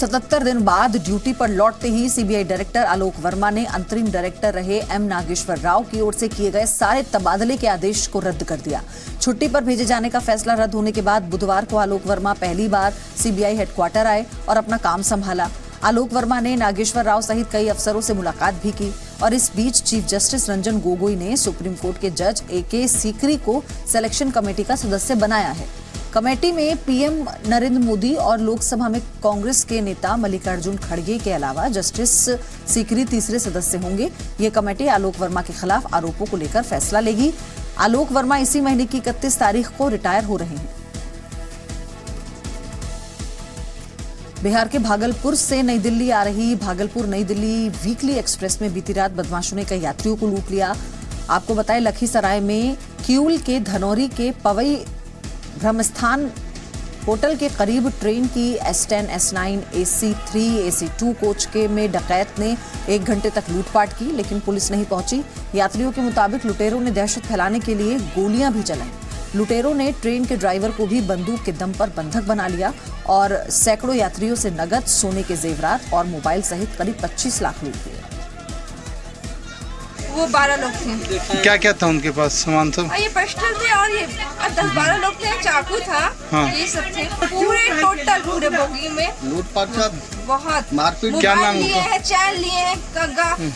77 दिन बाद ड्यूटी पर लौटते ही सीबीआई डायरेक्टर आलोक वर्मा ने अंतरिम डायरेक्टर रहे एम नागेश्वर राव की ओर से किए गए सारे तबादले के आदेश को रद्द कर दिया। छुट्टी पर भेजे जाने का फैसला रद्द होने के बाद बुधवार को आलोक वर्मा पहली बार सीबीआई हेडक्वार्टर आए और अपना काम संभाला। आलोक वर्मा ने नागेश्वर राव सहित कई अफसरों से मुलाकात भी की और इस बीच चीफ जस्टिस रंजन गोगोई ने सुप्रीम कोर्ट के जज AK सीकरी को सिलेक्शन कमेटी का सदस्य बनाया है। कमेटी में पीएम नरेंद्र मोदी और लोकसभा में कांग्रेस के नेता मल्लिकार्जुन खड़गे के अलावा जस्टिस सीकरी तीसरे सदस्य होंगे। ये कमेटी आलोक वर्मा के खिलाफ आरोपों को लेकर फैसला लेगी। आलोक वर्मा इसी महीने की 31 तारीख को रिटायर हो रहे हैं। बिहार के भागलपुर से नई दिल्ली आ रही भागलपुर नई दिल्ली वीकली एक्सप्रेस में बीती रात बदमाशों ने कई यात्रियों को लूट लिया। आपको बताएं, लखीसराय में किऊल के धनौरी के पवई ब्रह्मस्थान होटल के करीब ट्रेन की S10, S9, AC3, AC2 coach के में डकैत ने 1 घंटे तक लूटपाट की, लेकिन पुलिस नहीं पहुंची। यात्रियों के मुताबिक लुटेरों ने दहशत फैलाने के लिए गोलियां भी चलाई। लुटेरों ने ट्रेन के ड्राइवर को भी बंदूक के दम पर बंधक बना लिया और सैकड़ों यात्रियों से नगद, सोने के जेवरात और मोबाइल सहित करीब 25 लाख लूट लिए। वो 12 लोग थे। क्या क्या था उनके पास सामान सब? ये पिस्टल थे और ये 10-12 लोग थे, चाकू था। हाँ। ये सब थे पूरे टोटल पूरे बोगी में लूटपाट का बहुत मारपीट। क्या नाम लिए हैं, चैन लिए हैं,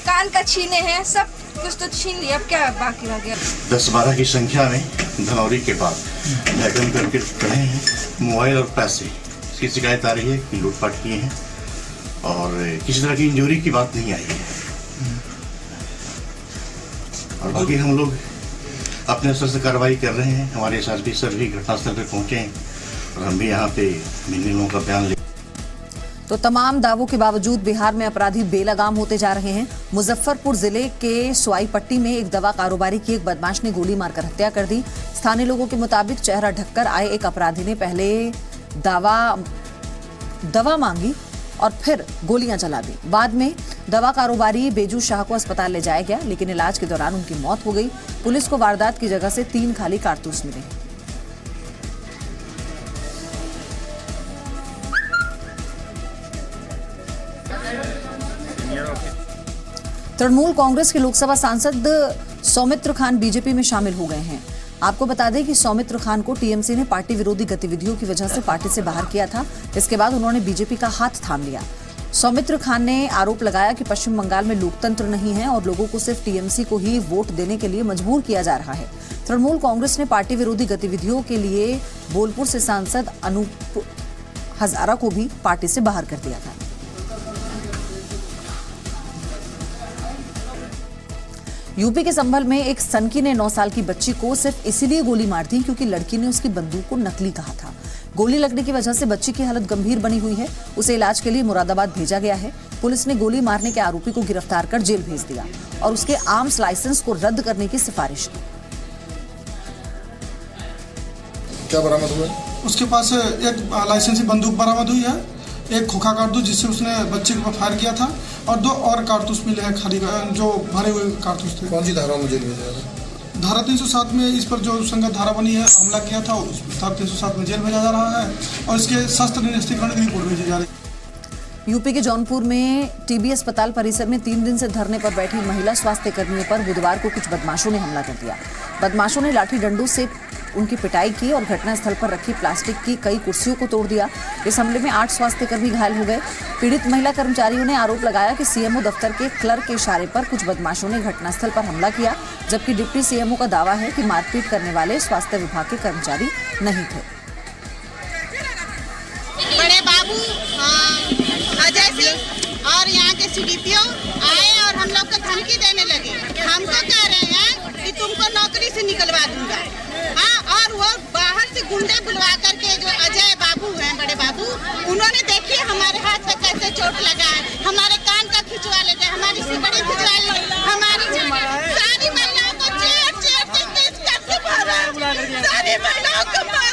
कान का छीने हैं, सब कुछ तो छीन लिया। अब क्या बाकी रह गया? 10-12 की संख्या में धनौरी के पास बैकम करके खड़े हैं। मोबाइल और पैसे की शिकायत आ रही है कि लूटपाट किए हैं और किसी तरह की इंजरी की बात नहीं आई है। और बाकी हम लोग अपने स्तर से कार्रवाई कर रहे हैं। हमारे SRP सर भी घटनास्थल पर पहुंचे हैं और हम भी यहाँ पे मिलने लोगों का बयान ले। तो तमाम दावों के बावजूद बिहार में अपराधी बेलगाम होते जा रहे हैं। मुजफ्फरपुर जिले के सुआईपट्टी में एक दवा कारोबारी की एक बदमाश ने गोली मारकर हत्या कर दी। स्थानीय लोगों के मुताबिक चेहरा ढककर आए एक अपराधी ने पहले दवा मांगी और फिर गोलियां चला दी। बाद में दवा कारोबारी बेजू शाह को अस्पताल ले जाया गया, लेकिन इलाज के दौरान उनकी मौत हो गई। पुलिस को वारदात की जगह से 3 खाली कारतूस मिले। तृणमूल कांग्रेस के लोकसभा सांसद सौमित्र खान बीजेपी में शामिल हो गए हैं। आपको बता दें कि सौमित्र खान को टीएमसी ने पार्टी विरोधी गतिविधियों की वजह से पार्टी से बाहर किया था। इसके बाद उन्होंने बीजेपी का हाथ थाम लिया। सौमित्र खान ने आरोप लगाया कि पश्चिम बंगाल में लोकतंत्र नहीं है और लोगों को सिर्फ टीएमसी को ही वोट देने के लिए मजबूर किया जा रहा है। तृणमूल कांग्रेस ने पार्टी विरोधी गतिविधियों के लिए बोलपुर से सांसद अनूप हजारा को भी पार्टी से बाहर कर दिया था। यूपी के संभल में एक सनकी ने 9 साल की बच्ची को सिर्फ इसीलिए गोली मार दी क्योंकि लड़की ने उसकी बंदूक को नकली कहा था। गोली लगने की वजह से बच्ची की हालत गंभीर बनी हुई है। उसे इलाज के लिए मुरादाबाद भेजा गया है। पुलिस ने गोली मारने के आरोपी को गिरफ्तार कर जेल भेज दिया और उसके आर्म्स लाइसेंस को रद्द करने की सिफारिश की। क्या बरामद हुआ? उसके पास एक लाइसेंसी बंदूक बरामद हुई है, एक खोखा कारतूस जिससे उसने बच्चे के ऊपर फायर किया था और 2 और कारतूस मिले हैं खाली जो भरे हुए कारतूस थे। कौन सी धारा मुझे धारा 307 में इस पर जो संगत धारा बनी है, हमला किया था, उस धारा 307 में जेल भेजा जा रहा है और इसके शस्त्र निरस्तीकरण की रिपोर्ट भेजी जा रही है। यूपी के जौनपुर में टीबी अस्पताल परिसर में 3 दिन से धरने पर बैठी महिला स्वास्थ्य कर्मियों पर बुधवार को कुछ बदमाशों ने हमला कर दिया। बदमाशों ने लाठी डंडों से उनकी पिटाई की और घटनास्थल पर रखी प्लास्टिक की कई कुर्सियों को तोड़ दिया। इस हमले में 8 स्वास्थ्यकर्मी घायल हो गए। पीड़ित महिला कर्मचारियों ने आरोप लगाया कि सीएमओ दफ्तर के क्लर्क के इशारे पर कुछ बदमाशों ने घटनास्थल पर हमला किया, जबकि डिप्टी सीएमओ का दावा है कि मारपीट करने वाले स्वास्थ्य विभाग के कर्मचारी नहीं थे। बड़े बाबू अजय सिंह और यहाँ के CDPO आए और हम लोग को धमकी देने लगे। हमको कह रहे हैं कि तुमको नौकरी से निकलवा दूंगा। हाँ, और वो बाहर से गुंडे बुलवा करके जो अजय बाबू हैं, बड़े बाबू, उन्होंने देखिए हमारे हाथ पे कैसे चोट लगा है। हमारे कान का खिंचवा लेते, हमारी सिकड़ी खिंचवा लेते, हमारी सारी महिलाओं को चेयर से पीट करके मारा, सारी महिलाओं को मारा।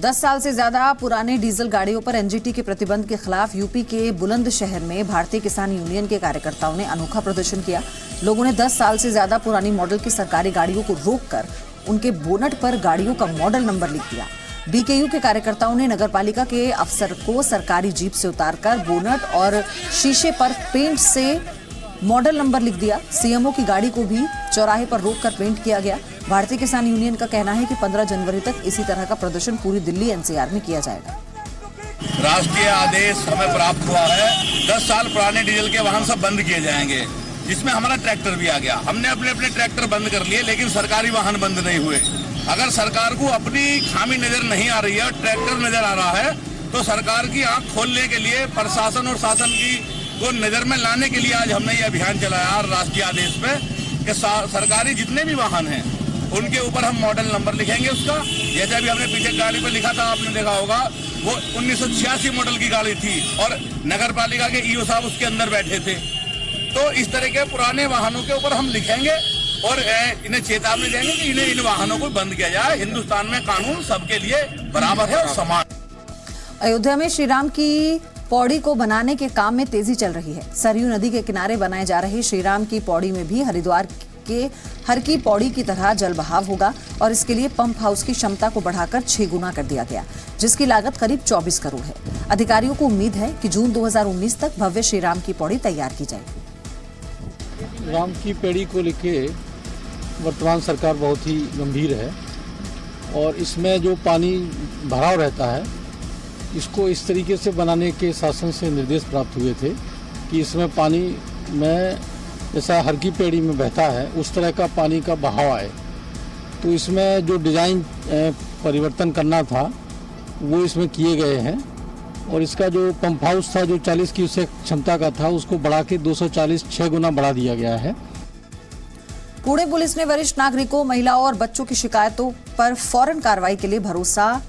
10 साल से ज्यादा पुराने डीजल गाड़ियों पर एनजीटी के प्रतिबंध के खिलाफ यूपी के बुलंदशहर में भारतीय किसान यूनियन के कार्यकर्ताओं ने अनोखा प्रदर्शन किया। लोगों ने 10 साल से ज्यादा पुरानी मॉडल की सरकारी गाड़ियों को रोककर उनके बोनट पर गाड़ियों का मॉडल नंबर लिख दिया। बीकेयू के कार्यकर्ताओं ने नगरपालिका के अफसर को सरकारी जीप से उतारकर बोनट और शीशे पर पेंट से मॉडल नंबर लिख दिया। सीएमओ की गाड़ी को भी चौराहे पर रोककर पेंट किया गया। भारतीय किसान यूनियन का कहना है कि 15 जनवरी तक इसी तरह का प्रदर्शन पूरी दिल्ली एनसीआर में किया जाएगा। राष्ट्रीय आदेश हमें प्राप्त हुआ है, 10 साल पुराने डीजल के वाहन सब बंद किए जाएंगे, जिसमें हमारा ट्रैक्टर भी आ गया। हमने अपने ट्रैक्टर बंद कर लिए, लेकिन सरकारी वाहन बंद नहीं हुए। अगर सरकार को अपनी खामी नजर नहीं आ रही है और ट्रैक्टर नजर आ रहा है, तो सरकार की आंख खोलने के लिए, प्रशासन और शासन की को नजर में लाने के लिए आज हमने ये अभियान चलाया राष्ट्रीय आदेश पे कि सरकारी जितने भी वाहन हैं उनके ऊपर हम मॉडल नंबर लिखेंगे उसका। जैसे अभी हमने पीछे गाड़ी पर लिखा था, आपने देखा होगा, वो 1986 मॉडल की गाड़ी थी और नगर पालिका के ईओ साहब उसके अंदर बैठे थे। तो इस तरह के पुराने वाहनों के ऊपर हम लिखेंगे और इन्हें चेतावनी देंगे कि इन्हें इन वाहनों को बंद किया जाए। हिंदुस्तान में कानून सबके लिए बराबर है और समान। अयोध्या में श्री राम की पौड़ी को बनाने के काम में तेजी चल रही है। सरयू नदी के किनारे बनाए जा रहे श्री राम की पौड़ी में भी हरिद्वार के हर की पौड़ी की तरह जल बहाव होगा और इसके लिए पंप हाउस की क्षमता को बढ़ाकर 6 गुना कर दिया गया, जिसकी लागत करीब 24 करोड़ है। अधिकारियों को उम्मीद है कि जून 2019 तक भव्य श्री राम की पौड़ी तैयार की जाएगी। राम की पेड़ी को लेके वर्तमान सरकार बहुत ही गंभीर है और इसमें जो पानी भराव रहता है, इसको इस तरीके से बनाने के शासन से निर्देश प्राप्त हुए थे कि इसमें पानी में जैसा हर की पेड़ी में बहता है उस तरह का पानी का बहाव आए। तो इसमें जो डिज़ाइन परिवर्तन करना था वो इसमें किए गए हैं और इसका जो पंप हाउस था जो 40 क्यूसेक क्षमता का था उसको बढ़ा के 240 6 गुना बढ़ा दिया गया है। पुणे पुलिस ने वरिष्ठ नागरिकों, महिलाओं और बच्चों की शिकायतों पर फौरन कार्रवाई के लिए भरोसा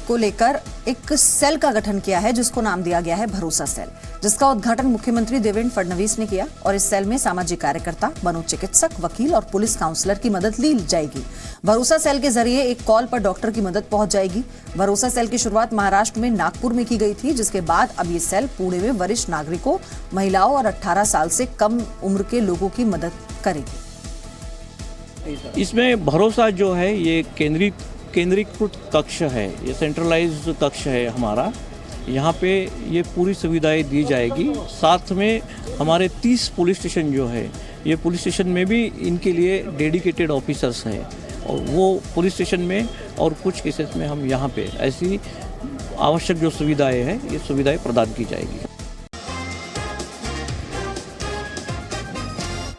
को लेकर एक सेल का गठन किया है, जिसको नाम दिया गया है भरोसा सेल, जिसका उद्घाटन मुख्यमंत्री देवेंद्र फडणवीस ने किया। और इस सेल में सामाजिक कार्यकर्ता, मनोचिकित्सक, वकील और पुलिस काउंसलर की मदद ली जाएगी। भरोसा सेल के जरिए एक कॉल पर डॉक्टर की मदद पहुंच जाएगी। भरोसा सेल की शुरुआत महाराष्ट्र में नागपुर में की गई थी, जिसके बाद अब ये सेल पुणे में वरिष्ठ नागरिकों, महिलाओं और 18 साल से कम उम्र के लोगों की मदद करेगी। इसमें भरोसा जो है ये केंद्रीकृत कक्ष है, ये सेंट्रलाइज्ड कक्ष है हमारा। यहाँ पे ये पूरी सुविधाएं दी जाएगी। साथ में हमारे 30 पुलिस स्टेशन जो है, ये पुलिस स्टेशन में भी इनके लिए डेडिकेटेड ऑफिसर्स हैं और वो पुलिस स्टेशन में और कुछ केसेस में हम यहाँ पे ऐसी आवश्यक जो सुविधाएं हैं, ये सुविधाएं प्रदान की जाएगी।